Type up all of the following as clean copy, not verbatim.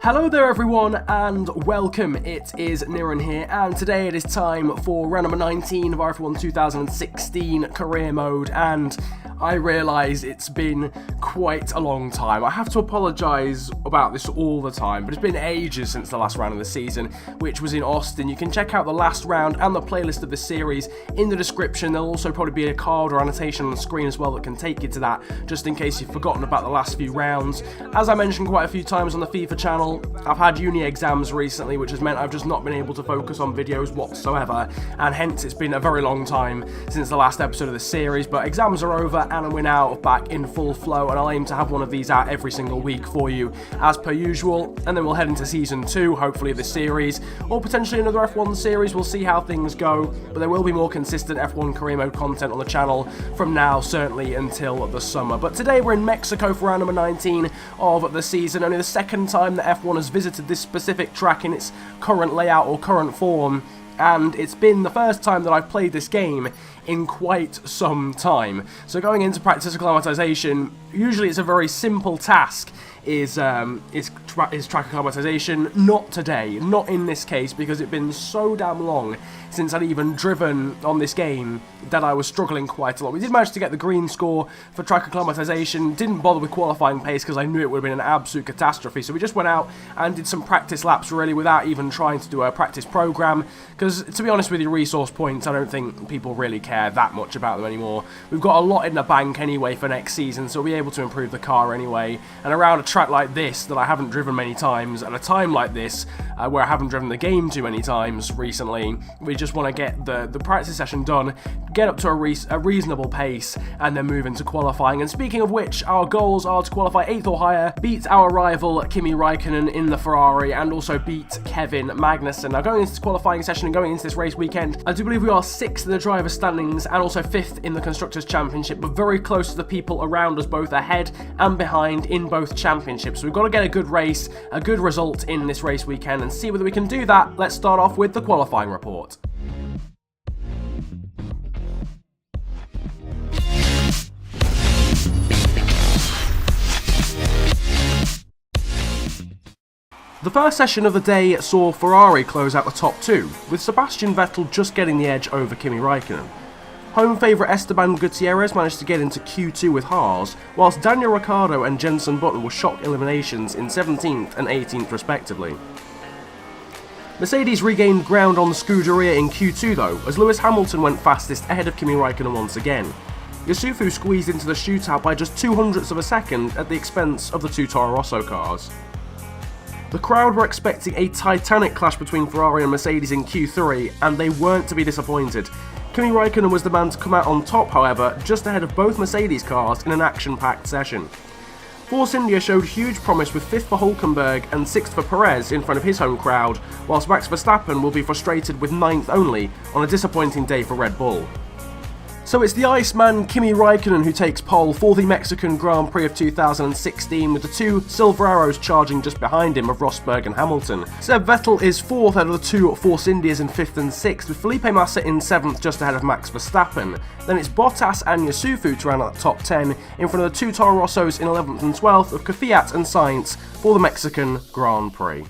Hello there everyone and welcome, it is Niran here and today it is time for round number 19 of our F1 2016 career mode and I realise it's been quite a long time. I have to apologise about this all the time, but it's been ages since the last round of the season, which was in Austin. You can check out the last round and the playlist of this series in the description. There'll also probably be a card or annotation on the screen as well that can take you to that, just in case you've forgotten about the last few rounds. As I mentioned quite a few times on the FIFA channel, I've had uni exams recently, which has meant I've just not been able to focus on videos whatsoever, and hence it's been a very long time since the last episode of this series, but exams are over and we're now back in full flow, and I'll aim to have one of these out every single week for you as per usual, and then we'll head into season 2 hopefully of this series, or potentially another F1 series. We'll see how things go, but there will be more consistent F1 career mode content on the channel from now certainly until the summer. But today we're in Mexico for round number 19 of the season, only the second time that F1 has visited this specific track in its current layout or current form, and it's been the first time that I've played this game in quite some time. So going into practice acclimatization, usually it's a very simple task, is track acclimatization. Not today, not in this case, because it's been so damn long since I'd even driven on this game that I was struggling quite a lot. We did manage to get the green score for track acclimatization, didn't bother with qualifying pace because I knew it would have been an absolute catastrophe, so we just went out and did some practice laps really without even trying to do a practice program, because to be honest with you, resource points, I don't think people really care that much about them anymore. We've got a lot in the bank anyway for next season, so we'll be able to improve the car anyway, and around a track like this that I haven't driven many times, at a time like this where I haven't driven the game too many times recently, we just want to get the practice session done, get up to a reasonable pace, and then move into qualifying. And speaking of which, our goals are to qualify 8th or higher, beat our rival Kimi Räikkönen in the Ferrari, and also beat Kevin Magnussen. Now going into this qualifying session and going into this race weekend, I do believe we are 6th in the driver's standings and also 5th in the Constructors' Championship, but very close to the people around us, both ahead and behind in both championships. So we've got to get a good race, a good result in this race weekend, and see whether we can do that. Let's start off with the qualifying report. The first session of the day saw Ferrari close out the top 2, with Sebastian Vettel just getting the edge over Kimi Räikkönen. Home favourite Esteban Gutierrez managed to get into Q2 with Haas, whilst Daniel Ricciardo and Jenson Button were shock eliminations in 17th and 18th respectively. Mercedes regained ground on the Scuderia in Q2 though, as Lewis Hamilton went fastest ahead of Kimi Räikkönen once again. Yasufu squeezed into the shootout by just 0.02 of a second at the expense of the 2 Toro Rosso cars. The crowd were expecting a titanic clash between Ferrari and Mercedes in Q3, and they weren't to be disappointed. Kimi Räikkönen was the man to come out on top, however, just ahead of both Mercedes cars in an action-packed session. Force India showed huge promise with 5th for Hülkenberg and 6th for Perez in front of his home crowd, whilst Max Verstappen will be frustrated with 9th only on a disappointing day for Red Bull. So it's the Iceman Kimi Räikkönen who takes pole for the Mexican Grand Prix of 2016, with the 2 Silver Arrows charging just behind him of Rosberg and Hamilton. Seb Vettel is 4th out of the 2 Force Indias in 5th and 6th, with Felipe Massa in 7th just ahead of Max Verstappen. Then it's Bottas and Yasufu to round out the top 10, in front of the 2 Toro Rossos in 11th and 12th of Kvyat and Sainz for the Mexican Grand Prix.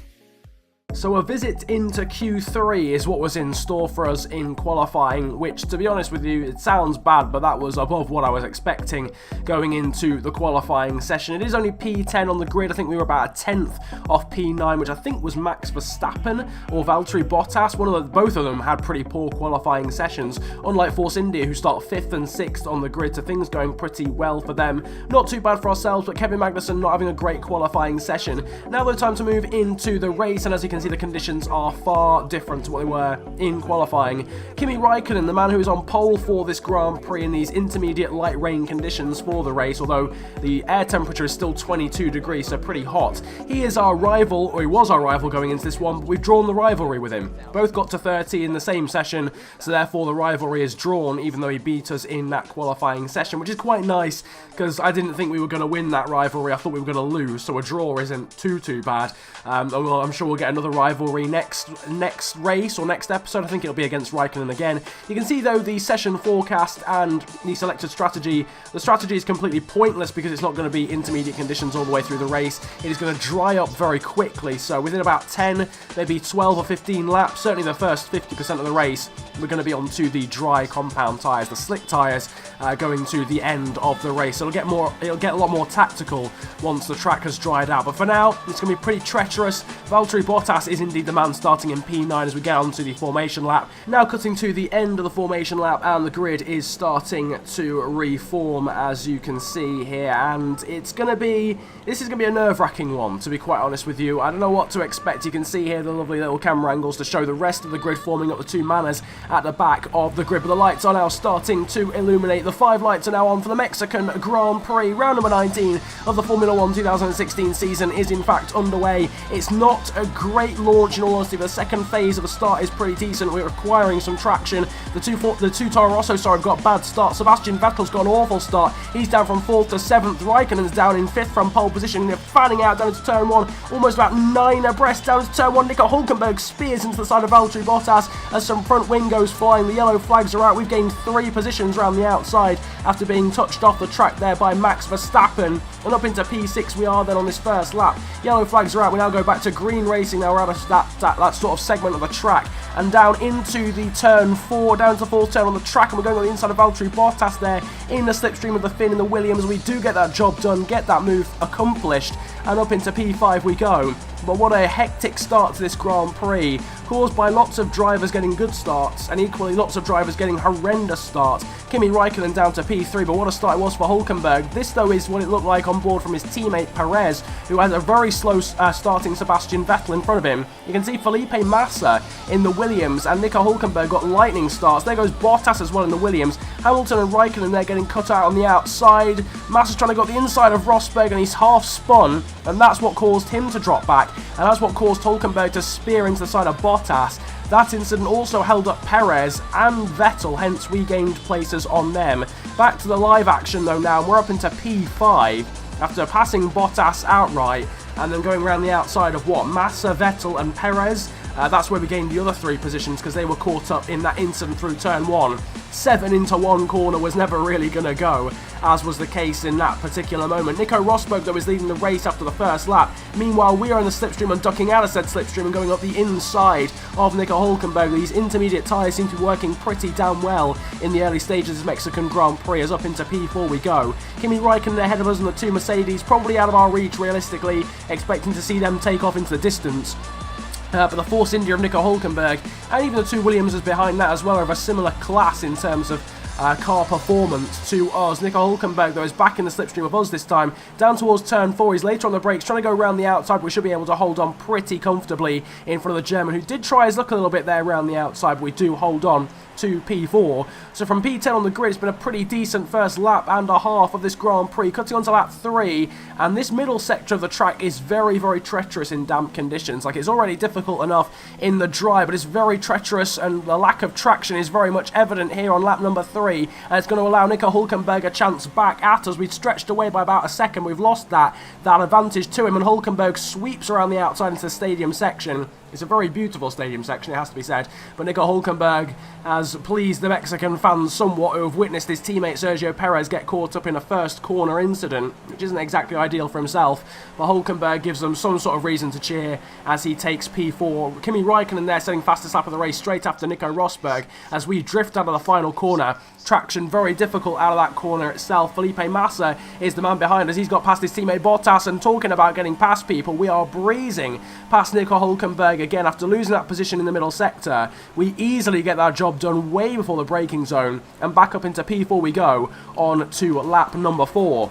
So a visit into Q3 is what was in store for us in qualifying, which, to be honest with you, it sounds bad, but that was above what I was expecting going into the qualifying session. It is only P10 on the grid. I think we were about a 10th off P9, which I think was Max Verstappen or Valtteri Bottas. Both of them had pretty poor qualifying sessions, unlike Force India, who start 5th and 6th on the grid, so things going pretty well for them. Not too bad for ourselves, but Kevin Magnussen not having a great qualifying session. Now the time to move into the race, and as you can see, the conditions are far different to what they were in qualifying. Kimi Räikkönen, the man who is on pole for this Grand Prix in these intermediate light rain conditions for the race, although the air temperature is still 22 degrees, so pretty hot. He is our rival, or he was our rival going into this one, but we've drawn the rivalry with him. Both got to 30 in the same session, so therefore the rivalry is drawn, even though he beat us in that qualifying session, which is quite nice, because I didn't think we were going to win that rivalry. I thought we were going to lose, so a draw isn't too bad. I'm sure we'll get another rivalry next race or next episode. I think it'll be against Raikkonen again. You can see though the session forecast and the selected strategy. The strategy is completely pointless because it's not going to be intermediate conditions all the way through the race. It is going to dry up very quickly, so within about 10, maybe 12 or 15 laps, certainly the first 50% of the race, we're going to be onto the dry compound tyres, the slick tyres, going to the end of the race. It'll get a lot more tactical once the track has dried out, but for now it's going to be pretty treacherous. Valtteri Bottas is indeed the man starting in P9 as we get onto the formation lap. Now cutting to the end of the formation lap, and the grid is starting to reform, as you can see here, and this is going to be a nerve-wracking one, to be quite honest with you. I don't know what to expect. You can see here the lovely little camera angles to show the rest of the grid forming up the two manners at the back of the grid, but the lights are now starting to illuminate. The 5 lights are now on for the Mexican Grand Prix. Round number 19 of the Formula 1 2016 season is in fact underway. It's not a great launch in all honesty. The second phase of the start is pretty decent. We're requiring some traction. The two Toro Rosso have got bad starts. Sebastian Vettel's got an awful start. He's down from 4th to 7th. Raikkonen's down in 5th from pole position. They're fanning out down into turn 1, almost about 9 abreast down into turn 1. Nico Hülkenberg spears into the side of Valtteri Bottas as some front wing goes flying. The yellow flags are out. We've gained 3 positions around the outside after being touched off the track there by Max Verstappen. And up into P6 we are then on this first lap. Yellow flags are out. We now go back to green racing. Now we're out of that sort of segment of the track and down into the turn 4, down to the 4th turn on the track, and we're going on the inside of Valtteri Bottas there in the slipstream of the Finn in the Williams. We do get that job done, get that move accomplished, and up into P5 we go. But what a hectic start to this Grand Prix, caused by lots of drivers getting good starts and equally lots of drivers getting horrendous starts. Kimi Raikkonen down to P3, but what a start it was for Hülkenberg. This though is what it looked like on board from his teammate Perez, who has a very slow starting Sebastian Vettel in front of him. You can see Felipe Massa in the Williams and Nico Hülkenberg got lightning starts. There goes Bottas as well in the Williams. Hamilton and Raikkonen there getting cut out on the outside. Massa's trying to go the inside of Rosberg and he's half spun, and that's what caused him to drop back. And that's what caused Hülkenberg to spear into the side of Bottas. That incident also held up Perez and Vettel, hence we gained places on them. Back to the live action though now, we're up into P5 after passing Bottas outright and then going around the outside of Massa, Vettel and Perez. That's where we gained the other 3 positions because they were caught up in that incident through turn 1. 7 into 1 corner was never really going to go, as was the case in that particular moment. Nico Rosberg though is leading the race after the first lap. Meanwhile we are in the slipstream and ducking out of said slipstream and going up the inside of Nico Hülkenberg. These intermediate tyres seem to be working pretty damn well in the early stages of this Mexican Grand Prix, as up into P4 we go. Kimi Raikkonen ahead of us and the 2 Mercedes, probably out of our reach realistically, expecting to see them take off into the distance. But the Force India of Nico Hülkenberg and even the 2 Williamses behind that as well are of a similar class in terms of car performance to us. Nico Hülkenberg though is back in the slipstream of us this time, down towards turn 4. He's later on the brakes, trying to go around the outside, but we should be able to hold on pretty comfortably in front of the German, who did try his luck a little bit there around the outside, but we do hold on to P4. So from P10 on the grid, it's been a pretty decent first lap and a half of this Grand Prix, cutting on to lap 3, and this middle sector of the track is very, very treacherous in damp conditions. Like, it's already difficult enough in the dry, but it's very treacherous, and the lack of traction is very much evident here on lap number 3, and it's going to allow Nico Hülkenberg a chance back at us. We'd stretched away by about a second. We've lost that advantage to him, and Hülkenberg sweeps around the outside into the stadium section. It's a very beautiful stadium section, it has to be said, but Nico Hülkenberg has pleased the Mexican fans somewhat, who have witnessed his teammate Sergio Perez get caught up in a first corner incident, which isn't exactly ideal for himself, but Hülkenberg gives them some sort of reason to cheer as he takes P4. Kimi Raikkonen there setting fastest lap of the race straight after Nico Rosberg as we drift out of the final corner. Traction very difficult out of that corner itself. Felipe Massa is the man behind us. He's got past his teammate Bottas, and talking about getting past people, we are breezing past Nico Hülkenberg again after losing that position in the middle sector. We easily get that job done way before the braking zone, and back up into P4 we go on to lap number 4.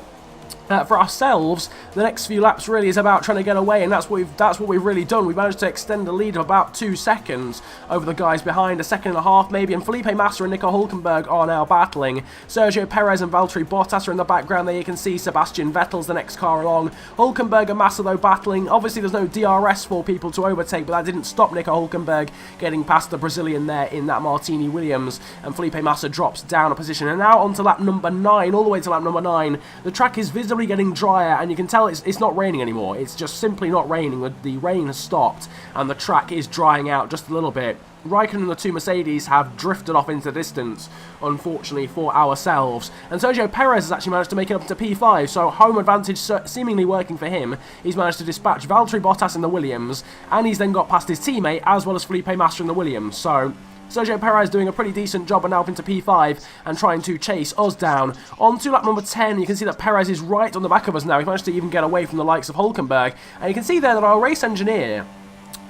For ourselves, the next few laps really is about trying to get away, and that's what we've really done. We've managed to extend the lead of about 2 seconds over the guys behind, a second and a half maybe, and Felipe Massa and Nico Hülkenberg are now battling. Sergio Perez and Valtteri Bottas are in the background there. You can see Sebastian Vettel's the next car along. Hülkenberg and Massa though battling. Obviously there's no DRS for people to overtake, but that didn't stop Nico Hülkenberg getting past the Brazilian there in that Martini Williams, and Felipe Massa drops down a position. And now on to lap number 9, all the way to lap number 9. The track is visibly slowly getting drier, and you can tell it's not raining anymore. It's just simply not raining. The rain has stopped, and the track is drying out just a little bit. Raikkonen and the two Mercedes have drifted off into the distance, unfortunately for ourselves. And Sergio Perez has actually managed to make it up to P5, so home advantage seemingly working for him. He's managed to dispatch Valtteri Bottas in the Williams, and he's then got past his teammate, as well as Felipe Massa in the Williams. So Sergio Perez doing a pretty decent job and now up into P5 and trying to chase us down. On to lap number 10, you can see that Perez is right on the back of us now. He's managed to even get away from the likes of Hülkenberg. And you can see there that our race engineer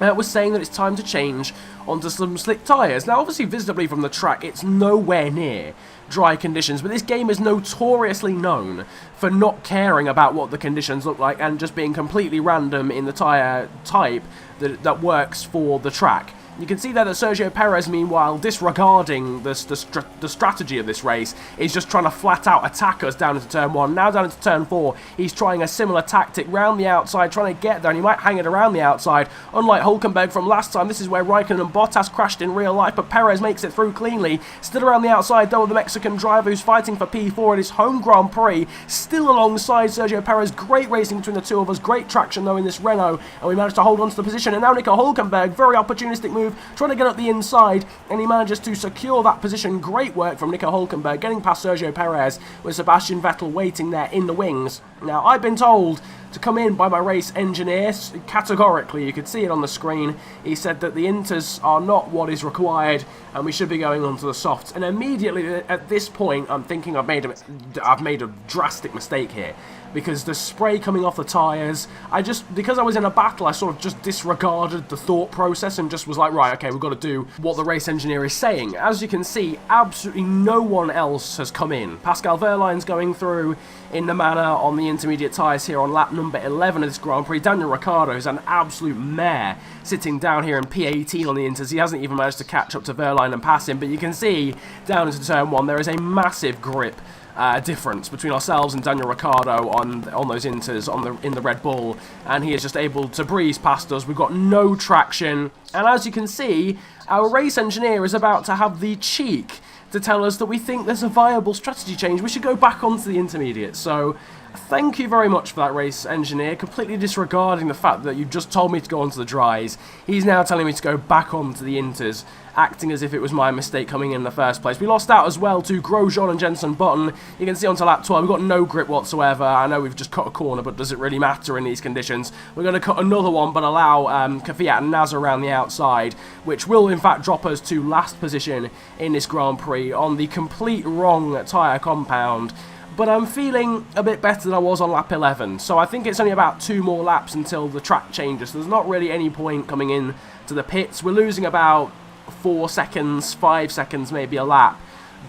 was saying that it's time to change onto some slick tyres. Now, obviously, visibly from the track, it's nowhere near dry conditions, but this game is notoriously known for not caring about what the conditions look like and just being completely random in the tyre type that works for the track. You can see there that Sergio Perez, meanwhile, disregarding the strategy of this race, is just trying to flat out attack us down into turn 1. Now down into turn 4, he's trying a similar tactic round the outside, trying to get there, and he might hang it around the outside. Unlike Hülkenberg from last time, this is where Raikkonen and Bottas crashed in real life, but Perez makes it through cleanly. Still around the outside, though, the Mexican driver who's fighting for P4 at his home Grand Prix, still alongside Sergio Perez. Great racing between the two of us, great traction, though, in this Renault, and we managed to hold on to the position. And now Nico Hülkenberg, very opportunistic move, trying to get up the inside, and he manages to secure that position. Great work from Nico Hülkenberg, getting past Sergio Perez, with Sebastian Vettel waiting there in the wings. Now, I've been told to come in by my race engineer, categorically, you could see it on the screen. He said that the inters are not what is required, and we should be going on to the softs. And immediately at this point, I'm thinking I've made a drastic mistake here, because the spray coming off the tyres, because I was in a battle, I sort of just disregarded the thought process and just was like, right, okay, we've got to do what the race engineer is saying. As you can see, absolutely no one else has come in. Pascal Wehrlein's going through in the manner on the intermediate tyres here on lap number 11 of this Grand Prix. Daniel Ricciardo is an absolute mare, sitting down here in P18 on the inters. He hasn't even managed to catch up to Wehrlein and pass him, but you can see down into turn 1 there is a massive grip difference between ourselves and Daniel Ricciardo on those inters in the Red Bull, and he is just able to breeze past us. We've got no traction, and as you can see, our race engineer is about to have the cheek to tell us that we think there's a viable strategy change. We should go back onto the intermediate. So thank you very much for that, race engineer, completely disregarding the fact that you just told me to go onto the dries. He's now telling me to go back onto the inters, acting as if it was my mistake coming in the first place. We lost out as well to Grosjean and Jenson Button. You can see onto lap 12, we've got no grip whatsoever. I know we've just cut a corner, but does it really matter in these conditions? We're going to cut another one, but allow Kvyat and Nasr around the outside, which will in fact drop us to last position in this Grand Prix on the complete wrong tyre compound. But I'm feeling a bit better than I was on lap 11, so I think it's only about 2 more laps until the track changes. So there's not really any point coming in to the pits. We're losing about 4 seconds, 5 seconds maybe a lap,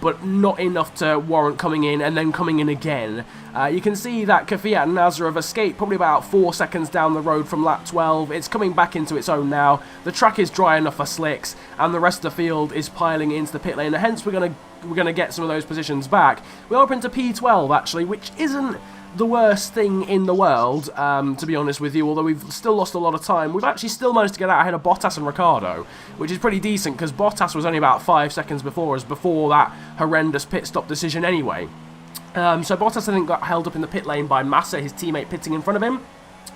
but not enough to warrant coming in and then coming in again. You can see that Kvyat and Nasr have escaped probably about 4 seconds down the road from lap 12. It's coming back into its own now. The track is dry enough for slicks, and the rest of the field is piling into the pit lane, and hence we're going to get some of those positions back. We're up into P12 actually, which isn't the worst thing in the world, to be honest with you, although we've still lost a lot of time. We've actually still managed to get out ahead of Bottas and Ricciardo, which is pretty decent, because Bottas was only about 5 seconds before us, before that horrendous pit stop decision anyway. So Bottas, I think, got held up in the pit lane by Massa, his teammate pitting in front of him,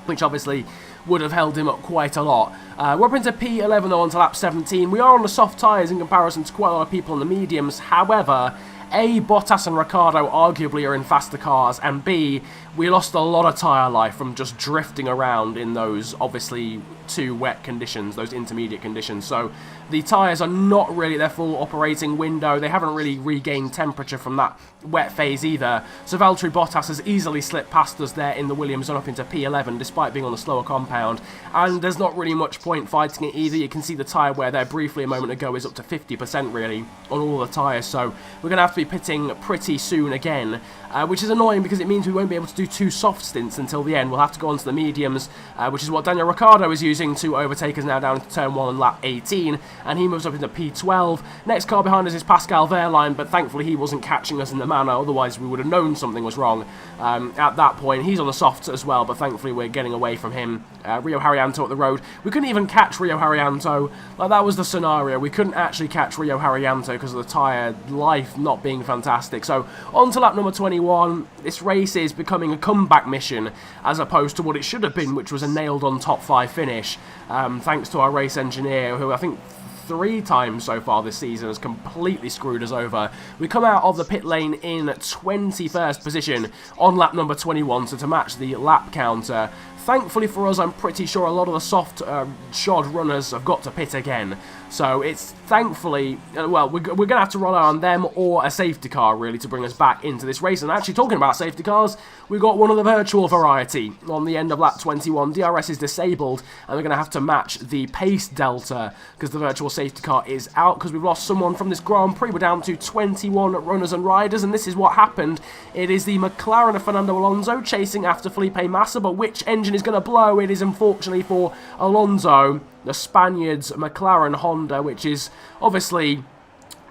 which obviously would have held him up quite a lot. We're up into P11 though, onto lap 17. We are on the soft tyres in comparison to quite a lot of people on the mediums. However, A, Bottas and Ricciardo arguably are in faster cars, and B, we lost a lot of tyre life from just drifting around in those, obviously, 2 wet conditions, those intermediate conditions. So the tyres are not really their full operating window. They haven't really regained temperature from that wet phase either. So Valtteri Bottas has easily slipped past us there in the Williams and up into P11 despite being on the slower compound. And there's not really much point fighting it either. You can see the tyre wear there briefly a moment ago is up to 50% really on all the tyres. So we're going to have to be pitting pretty soon again, which is annoying because it means we won't be able to do 2 soft stints until the end. We'll have to go onto the mediums, which is what Daniel Ricciardo is using. refusing to overtake us now down into turn 1 and lap 18, and he moves up into P12. Next car behind us is Pascal Wehrlein, but thankfully he wasn't catching us in the manner, otherwise we would have known something was wrong at that point. He's on the softs as well, but thankfully we're getting away from him. Rio Haryanto at the road. We couldn't even catch Rio Haryanto. Like, that was the scenario. We couldn't actually catch Rio Haryanto because of the tyre life not being fantastic. So, on to lap number 21. This race is becoming a comeback mission as opposed to what it should have been, which was a nailed-on top 5 finish. Thanks to our race engineer, who I think 3 times so far this season has completely screwed us over. We come out of the pit lane in 21st position on lap number 21, so to match the lap counter. Thankfully for us, I'm pretty sure a lot of the soft shod runners have got to pit again. So it's thankfully, well, we're going to have to rely on them or a safety car, really, to bring us back into this race. And actually, talking about safety cars, we've got one of the virtual variety on the end of lap 21. DRS is disabled, and we're going to have to match the pace delta because the virtual safety car is out because we've lost someone from this Grand Prix. We're down to 21 runners and riders, and this is what happened. It is the McLaren of Fernando Alonso chasing after Felipe Massa, but which engine is going to blow? It is unfortunately for Alonso, the Spaniard's McLaren Honda, which is obviously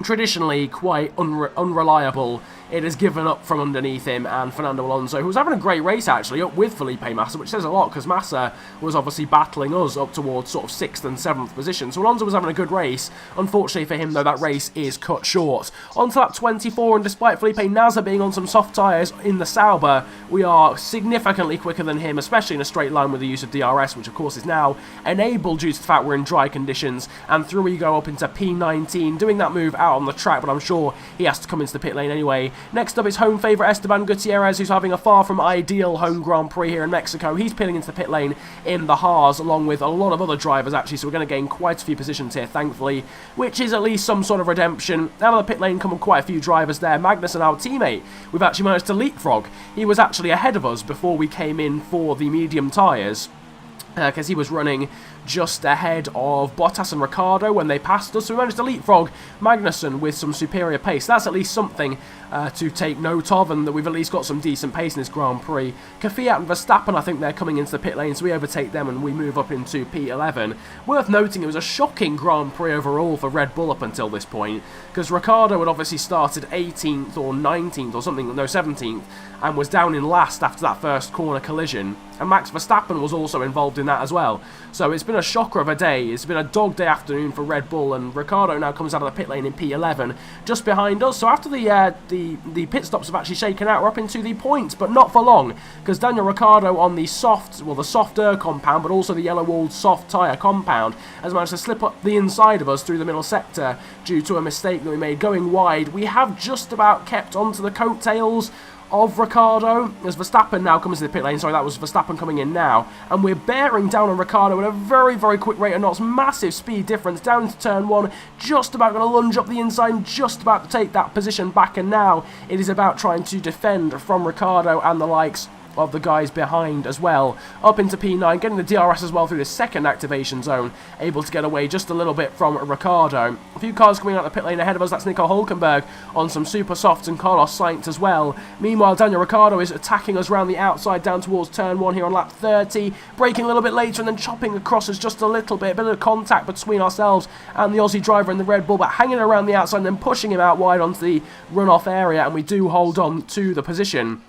traditionally quite unreliable. It has given up from underneath him, and Fernando Alonso, who was having a great race actually, up with Felipe Massa, which says a lot because Massa was obviously battling us up towards sort of 6th and 7th position. So Alonso was having a good race. Unfortunately for him, though, that race is cut short. On to lap 24, and despite Felipe Massa being on some soft tyres in the Sauber, we are significantly quicker than him, especially in a straight line with the use of DRS, which of course is now enabled due to the fact we're in dry conditions. And through we go up into P19, doing that move out on the track, but I'm sure he has to come into the pit lane anyway. Next up is home favourite Esteban Gutierrez, who's having a far from ideal home Grand Prix here in Mexico. He's pitting into the pit lane in the Haas, along with a lot of other drivers actually, so we're going to gain quite a few positions here, thankfully, which is at least some sort of redemption. Out of the pit lane come quite a few drivers there. Magnussen, our teammate, we've actually managed to leapfrog. He was actually ahead of us before we came in for the medium tyres, because he was running just ahead of Bottas and Ricciardo when they passed us, so we managed to leapfrog Magnussen with some superior pace. That's at least something to take note of, and that we've at least got some decent pace in this Grand Prix. Kvyat and Verstappen, I think they're coming into the pit lane, so we overtake them and we move up into P11. Worth noting, it was a shocking Grand Prix overall for Red Bull up until this point, because Ricciardo had obviously started 18th or 19th or something, no, 17th, and was down in last after that first corner collision, and Max Verstappen was also involved in that as well. So it's been a shocker of a day. It's been a dog day afternoon for Red Bull, and Ricciardo now comes out of the pit lane in P11, just behind us. So after the pit stops have actually shaken out, we're up into the points, but not for long, because Daniel Ricciardo on the softer compound, but also the yellow-walled soft tyre compound, has managed to slip up the inside of us through the middle sector due to a mistake that we made going wide. We have just about kept onto the coattails of Ricciardo as Verstappen now comes to the pit lane. Sorry, that was Verstappen coming in now, and we're bearing down on Ricciardo at a very, very quick rate of knots. Massive speed difference down into turn 1, just about going to lunge up the inside, just about to take that position back, and now it is about trying to defend from Ricciardo and the likes of the guys behind as well. Up into P9, getting the DRS as well through the second activation zone, able to get away just a little bit from Ricciardo. A few cars coming out the pit lane ahead of us. That's Nico Hülkenberg on some super softs and Carlos Sainz as well. Meanwhile, Daniel Ricciardo is attacking us around the outside down towards turn 1 here on lap 30, braking a little bit later and then chopping across us just a little bit, a bit of contact between ourselves and the Aussie driver in the Red Bull, but hanging around the outside and then pushing him out wide onto the runoff area, and we do hold on to the position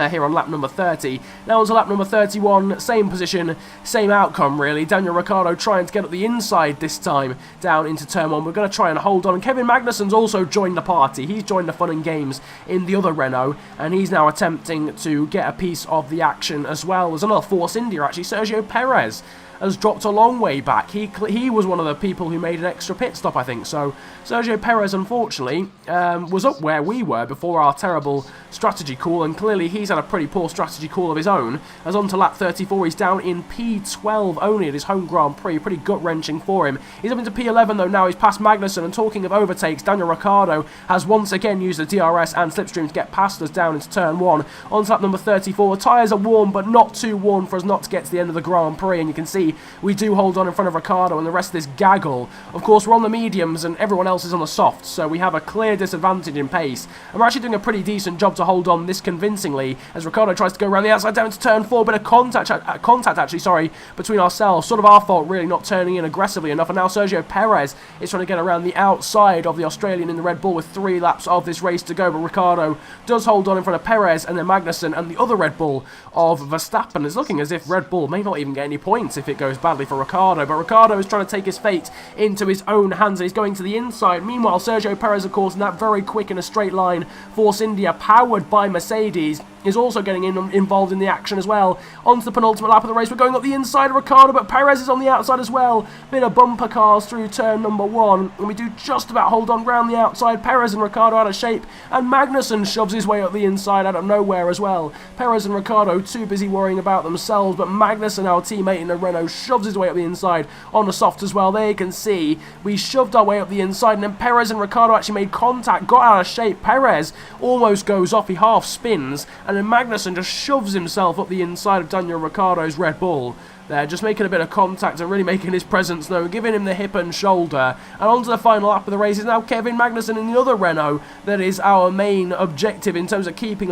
here on lap number 30. Now on to lap number 31, same position, same outcome really. Daniel Ricciardo trying to get up the inside this time down into turn 1. We're going to try and hold on. And Kevin Magnussen's also joined the party. He's joined the fun and games in the other Renault, and he's now attempting to get a piece of the action as well. There's another Force India actually. Sergio Perez has dropped a long way back. He was one of the people who made an extra pit stop, I think. So Sergio Perez, unfortunately, was up where we were before our terrible strategy call, and clearly he's had a pretty poor strategy call of his own. As on to lap 34, he's down in P12 only at his home Grand Prix. Pretty gut-wrenching for him. He's up into P11 though now. He's past Magnussen, and talking of overtakes, Daniel Ricciardo has once again used the DRS and slipstream to get past us down into turn 1. On to lap number 34, the tyres are warm, but not too warm for us not to get to the end of the Grand Prix, and you can see see, we do hold on in front of Ricciardo and the rest of this gaggle. Of course, we're on the mediums and everyone else is on the softs, so we have a clear disadvantage in pace. And we're actually doing a pretty decent job to hold on this convincingly as Ricciardo tries to go around the outside down into turn 4, bit of contact actually, between ourselves. Sort of our fault, really, not turning in aggressively enough. And now Sergio Perez is trying to get around the outside of the Australian in the Red Bull with 3 laps of this race to go. But Ricciardo does hold on in front of Perez and then Magnussen, and the other Red Bull of Verstappen is looking as if Red Bull may not even get any points if it goes badly for Ricciardo. But Ricciardo is trying to take his fate into his own hands and he's going to the inside. Meanwhile, Sergio Perez, of course, in that very quick in a straight line Force India powered by Mercedes, is also getting involved in the action as well. Onto the penultimate lap of the race, we're going up the inside of Ricciardo, but Perez is on the outside as well. Bit of bumper cars through turn number 1, and we do just about hold on round the outside. Perez and Ricciardo out of shape, and Magnussen shoves his way up the inside out of nowhere as well. Perez and Ricciardo too busy worrying about themselves, but Magnussen, our teammate in the Renault, shoves his way up the inside on the soft as well. There you can see, we shoved our way up the inside, and then Perez and Ricciardo actually made contact, got out of shape. Perez almost goes off, he half spins, and then Magnussen just shoves himself up the inside of Daniel Ricciardo's Red Bull. There, just making a bit of contact and really making his presence known, giving him the hip and shoulder. And on to the final lap of the race is now Kevin Magnussen in the other Renault. That is our main objective in terms of keeping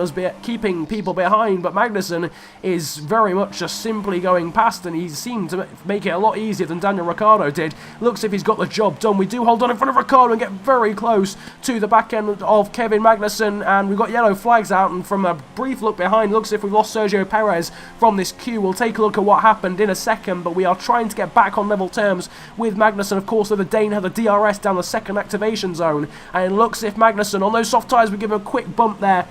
people behind. But Magnussen is very much just simply going past, and he seemed to make it a lot easier than Daniel Ricciardo did. Looks as if he's got the job done. We do hold on in front of Ricciardo and get very close to the back end of Kevin Magnussen, and we've got yellow flags out, and from a brief look behind, looks as if we've lost Sergio Perez from this queue. We'll take a look at what happened in a second, but we are trying to get back on level terms with Magnussen. Of course, the Dane had the DRS down the second activation zone, and it looks as if Magnussen, on those soft tyres, we give him a quick bump there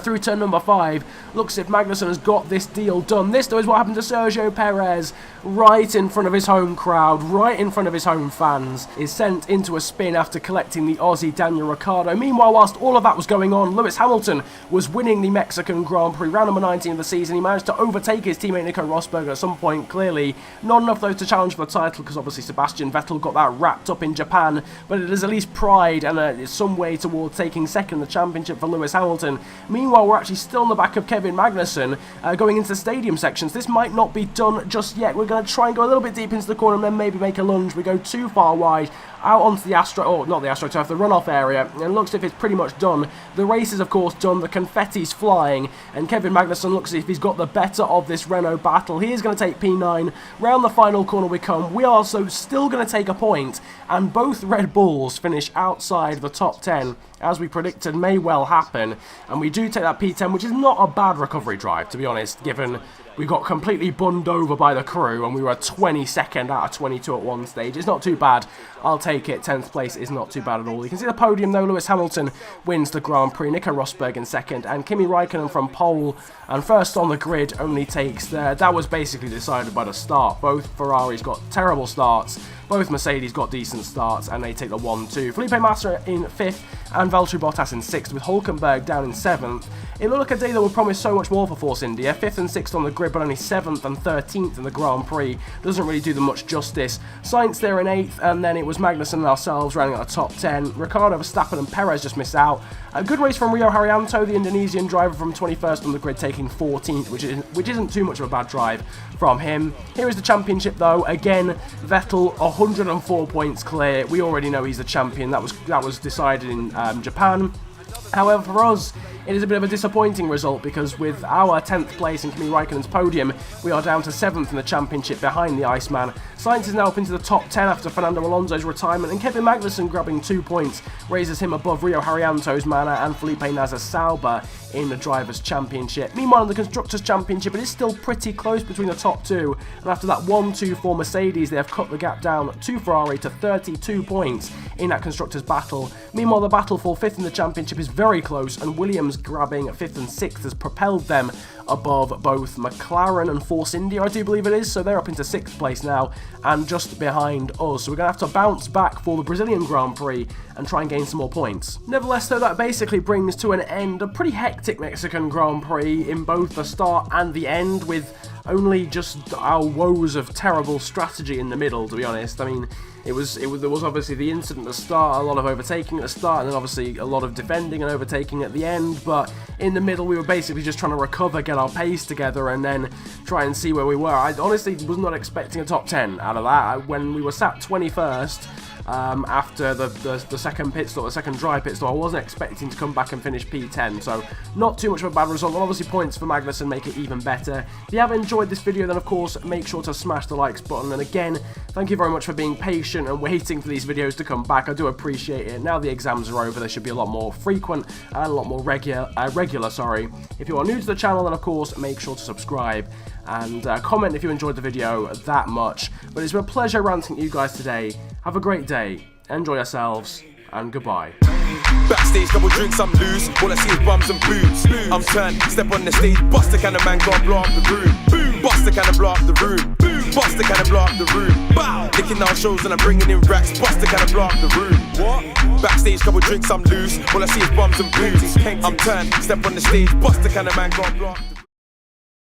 through turn number 5. Looks as if Magnussen has got this deal done. This, though, is what happened to Sergio Perez, right in front of his home crowd, right in front of his home fans, is sent into a spin after collecting the Aussie Daniel Ricciardo. Meanwhile, whilst all of that was going on, Lewis Hamilton was winning the Mexican Grand Prix, round number 19 of the season. He managed to overtake his teammate Nico Rosberg at some point, clearly. Not enough, though, to challenge for the title, because obviously Sebastian Vettel got that wrapped up in Japan, but it is at least pride and some way towards taking second in the championship for Lewis Hamilton. Meanwhile, we're actually still in the back of Kevin Magnussen going into the stadium sections. This might not be done just yet. We're going to try and go a little bit deep into the corner and then maybe make a lunge. We go too far wide out onto the the runoff area, and it looks as if it's pretty much done. The race is, of course, done. The confetti's flying, and Kevin Magnussen looks as if he's got the better of this Renault battle. He is going to take P9. Round the final corner we come. We are also still going to take a point, and both Red Bulls finish outside the top 10, as we predicted may well happen, and we do take that P10, which is not a bad recovery drive, to be honest, given we got completely bunned over by the crew and we were 22nd out of 22 at one stage. It's not too bad. I'll take it. 10th place is not too bad at all. You can see the podium, though. Lewis Hamilton wins the Grand Prix, Nico Rosberg in second, and Kimi Raikkonen from pole and first on the grid only takes there. That was basically decided by the start. Both Ferraris got terrible starts. Both Mercedes got decent starts, and they take the 1-2. Felipe Massa in 5th and Valtteri Bottas in 6th, with Hülkenberg down in 7th. It looked like a day that would promise so much more for Force India. 5th and 6th on the grid, but only 7th and 13th in the Grand Prix. Doesn't really do them much justice. Sainz there in 8th, and then it was Magnussen and ourselves rounding out the top 10. Ricciardo, Verstappen and Perez just missed out. A good race from Rio Haryanto, the Indonesian driver, from 21st on the grid, taking 14th, which isn't too much of a bad drive from him. Here is the championship, though. Again, Vettel 104 points clear. We already know he's the champion. That was decided in Japan. However, for us, it is a bit of a disappointing result, because with our 10th place in Kimi Raikkonen's podium, we are down to 7th in the championship behind the Iceman. Sainz is now up into the top 10 after Fernando Alonso's retirement, and Kevin Magnussen grabbing 2 points raises him above Rio Haryanto's Mana and Felipe Nasser Sauber in the Drivers' Championship. Meanwhile, in the Constructors' Championship, it is still pretty close between the top 2, and after that 1-2 for Mercedes, they have cut the gap down to Ferrari to 32 points in that Constructors' battle. Meanwhile, the battle for 5th in the Championship is very close, and Williams grabbing 5th and 6th has propelled them above both McLaren and Force India, I do believe it is, so they're up into 6th place now and just behind us. So we're going to have to bounce back for the Brazilian Grand Prix and try and gain some more points. Nevertheless, though, that basically brings to an end a pretty hectic Mexican Grand Prix in both the start and the end, with only just our woes of terrible strategy in the middle, to be honest. I mean, there was obviously the incident at the start, a lot of overtaking at the start, and then obviously a lot of defending and overtaking at the end, but in the middle we were basically just trying to recover, get get our pace together and then try and see where we were. I honestly was not expecting a top 10 out of that. When we were sat 21st, after the second pit stop, the second dry pit stop, I wasn't expecting to come back and finish P10, so not too much of a bad result. And obviously points for Magnussen make it even better. If you have enjoyed this video, then of course make sure to smash the likes button, and again, thank you very much for being patient and waiting for these videos to come back. I do appreciate it. Now the exams are over, they should be a lot more frequent and a lot more regular. If you are new to the channel, then of course make sure to subscribe and comment if you enjoyed the video that much. But it's been a pleasure ranting at you guys today. Have a great day, enjoy yourselves, and goodbye. Backstage, double drinks, I'm loose. All I see is bums and boots. I'm turned, step on the stage, bust the kind of man, can't blow up the room. Bust the kind of blow up the room. Bust the kind of blow up the room. Bow. Licking down shows and I'm bringing in racks. Bust the kind of blow up the room. What? Backstage, couple drinks, I'm loose. All I see is bums and boots. I'm turned, step on the stage, bust the kind of man, can't blow up the room.